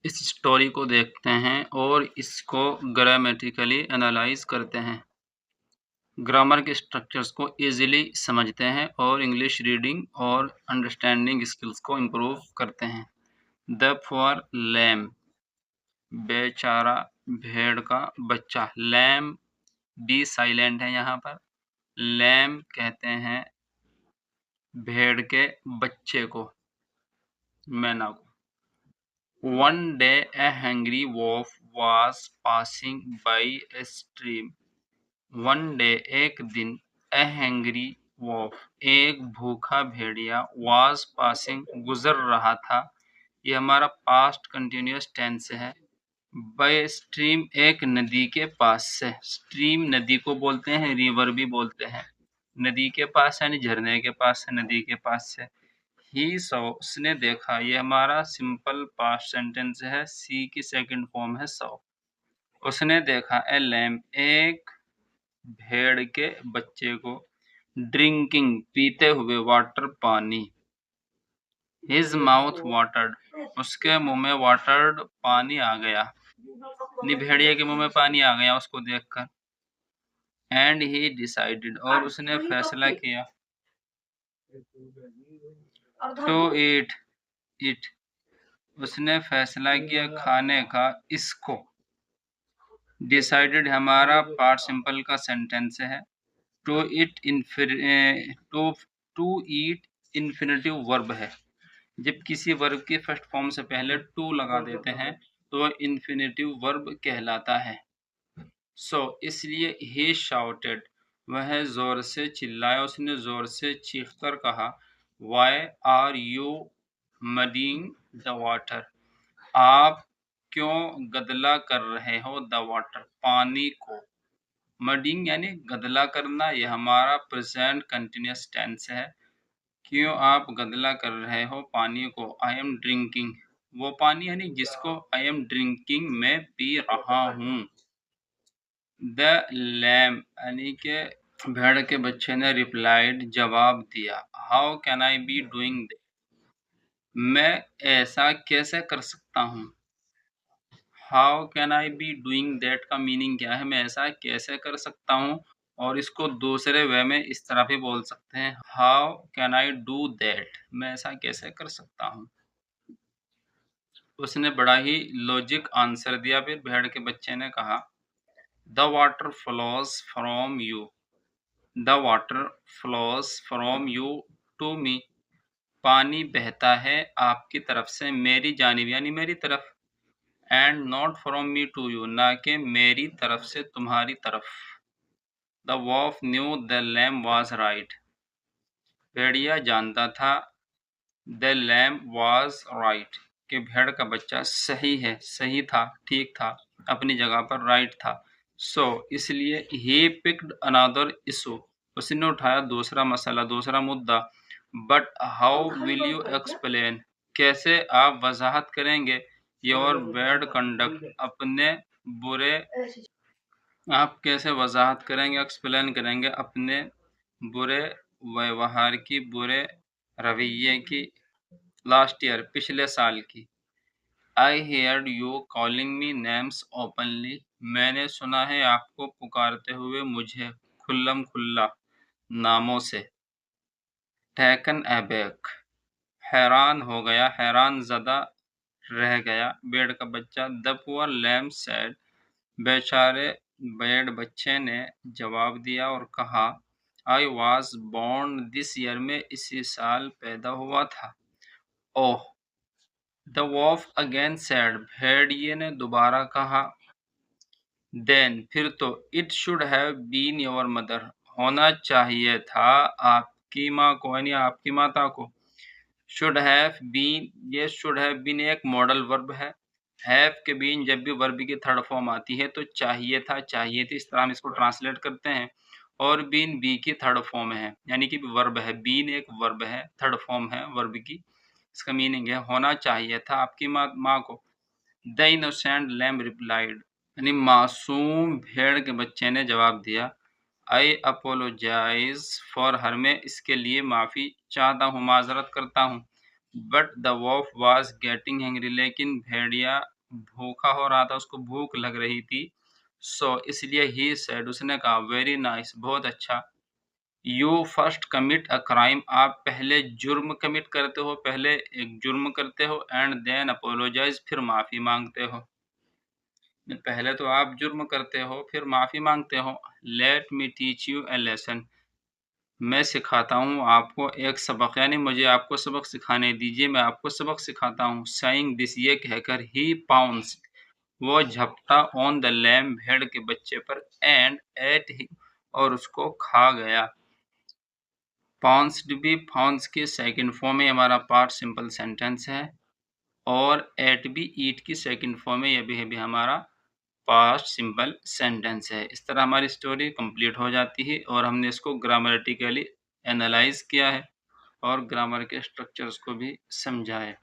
इस स्टोरी को देखते हैं और इसको ग्रामेटिकली एनालाइज करते हैं, ग्रामर के स्ट्रक्चर्स को इजीली समझते हैं और इंग्लिश रीडिंग और अंडरस्टैंडिंग स्किल्स को इम्प्रूव करते हैं। द पुअर लैम, बेचारा भेड़ का बच्चा। लैम बी साइलेंट है यहाँ पर। लैम कहते हैं भेड़ के बच्चे को, मैना को। One day a hungry wolf was passing by a stream. One day एक दिन a hungry wolf एक भूखा भेड़िया was passing गुजर रहा था। ये हमारा पास्ट कंटिन्यूअस टेंस है। by stream एक नदी के पास से। स्ट्रीम नदी को बोलते हैं, रिवर भी बोलते हैं। नदी के पास यानी झरने के पास से, नदी के पास से। ही सो उसने देखा, ये हमारा सिंपल पास्ट सेंटेंस है। सी की सेकंड फॉर्म है सो। उसने देखा ए लैम्प एक भेड़ के बच्चे को, ड्रिंकिंग पीते हुए, वाटर पानी। हिज माउथ वाटर्ड उसके मुंह में वाटर्ड पानी आ गया, भेड़िए के मुंह में पानी आ गया उसको देखकर। एंड ही डिसाइडेड और उसने फैसला किया, टू ईट इट उसने फैसला किया खाने का इसको। डिसाइडेड हमारा पार्ट सिंपल का सेंटेंस है। To eat to eat infinitive verb है। जब किसी वर्ब के फर्स्ट फॉर्म से पहले टू लगा देते हैं तो इन्फिनेटिव वर्ब कहलाता है। सो इसलिए ही शाउटेड वह जोर से चिल्लाया, उसने जोर से चीखकर कहा, why are you mudding the water आप क्यों गदला कर रहे हो द वाटर पानी को। मडिंग यानी गदला करना, यह हमारा प्रेजेंट कंटिन्यूअस टेंस है। क्यों आप गदला कर रहे हो पानी को। आई एम ड्रिंकिंग वो पानी यानी जिसको आई एम ड्रिंकिंग मैं पी रहा हूँ। द लैम यानी के भेड़ के बच्चे ने रिप्लाइड जवाब दिया, how can I be doing that मैं ऐसा कैसे कर सकता हूँ। How can I be doing that का मीनिंग क्या है, मैं ऐसा कैसे कर सकता हूँ। और इसको दूसरे वे में इस तरह भी बोल सकते हैं, how can I do that मैं ऐसा कैसे कर सकता हूँ। उसने बड़ा ही लॉजिक आंसर दिया। फिर भेड़ के बच्चे ने कहा, the water flows from you the water flows from you to me पानी बहता है आपकी तरफ से मेरी जानिब यानी मेरी तरफ। And not from me to you ना कि मेरी तरफ से तुम्हारी तरफ। The wolf knew the lamb was right भेड़िया जानता था, द लैम वॉज राइट कि भेड़ का बच्चा सही है, सही था, ठीक था, अपनी जगह पर राइट था। सो इसलिए ही पिक्ड अनदर इशू उसने उठाया दूसरा मसला, दूसरा मुद्दा। But how will you explain कैसे आप वजाहत करेंगे, योर बैड कंडक्ट अपने बुरे आप कैसे वजाहत करेंगे, एक्सप्लेन करेंगे अपने बुरे व्यवहार की, बुरे रवैये की। लास्ट ईयर पिछले साल की। I heard you calling me names openly मैंने सुना है आपको पुकारते हुए मुझे खुल्लम खुल्ला नामों से। टैकन अबैक हैरान हो गया, हैरान ज़दा रह गया भेड़ का बच्चा। द पुअर लैम सेड बेचारे भेड़ बच्चे ने जवाब दिया और कहा, I was born this year में इसी साल पैदा हुआ था। Oh the wolf again said भेड़िए ने दोबारा कहा। देन फिर तो it should have been your mother होना चाहिए था आपकी माँ को यानी आपकी माता को। शुड हैव बीन ये शुड हैव बीन एक मॉडल वर्ब है। हैव के बीन जब भी वर्ब की थर्ड फॉर्म आती है तो चाहिए था, चाहिए थी, इस तरह हम इसको ट्रांसलेट करते हैं। और बीन बी की थर्ड फॉर्म है यानी कि वर्ब है। बीन एक वर्ब है, थर्ड फॉर्म है वर्ब की। इसका मीनिंग है होना चाहिए था आपकी माँ को। द इनोसेंट लैम रिप्लाइड यानी मासूम भेड़ के बच्चे ने जवाब दिया, आई अपोलोजाइज फॉर हर मैं इसके लिए माफ़ी चाहता हूँ, माजरत करता हूँ। But the wolf was getting hungry, लेकिन भेड़िया भूखा हो रहा था, उसको भूख लग रही थी। सो इसलिए ही सेड, उसने कहा वेरी नाइस, बहुत अच्छा। You first commit a crime, आप पहले जुर्म कमिट करते हो, पहले एक जुर्म करते हो, एंड देन अपोलोजाइज, फिर माफी मांगते हो। पहले तो आप जुर्म करते हो, फिर माफी मांगते हो। Let me teach U A lesson, मैं सिखाता हूँ आपको एक सबक, यानी मुझे आपको सबक सिखाने दीजिए, मैं आपको सबक सिखाता हूँ। सेइंग दिस, ये कहकर ही पाउंस्ड, वो झपटा ऑन द लैम, भेड़ के बच्चे पर, एंड एट ही, और उसको खा गया। पाउंस्ड भी फाउंस के सेकंड फॉर्म में हमारा पार्ट सिंपल सेंटेंस है, और एट भी ईट की सेकंड फॉर्म में यह भी हमारा पास्ट सिंपल सेंटेंस है। इस तरह हमारी स्टोरी कंप्लीट हो जाती है, और हमने इसको ग्रामेटिकली एनालाइज किया है और ग्रामर के स्ट्रक्चर्स को भी समझा है।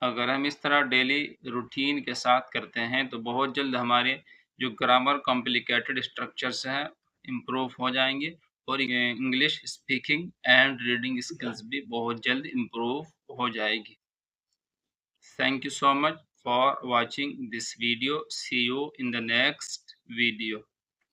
अगर हम इस तरह डेली रूटीन के साथ करते हैं तो बहुत जल्द हमारे जो ग्रामर कॉम्प्लिकेटेड स्ट्रक्चर्स हैं इम्प्रूव हो जाएंगे, और English speaking and reading skills भी बहुत जल्द इम्प्रूव हो जाएगी। Thank you so much for watching this video. See you in the next video.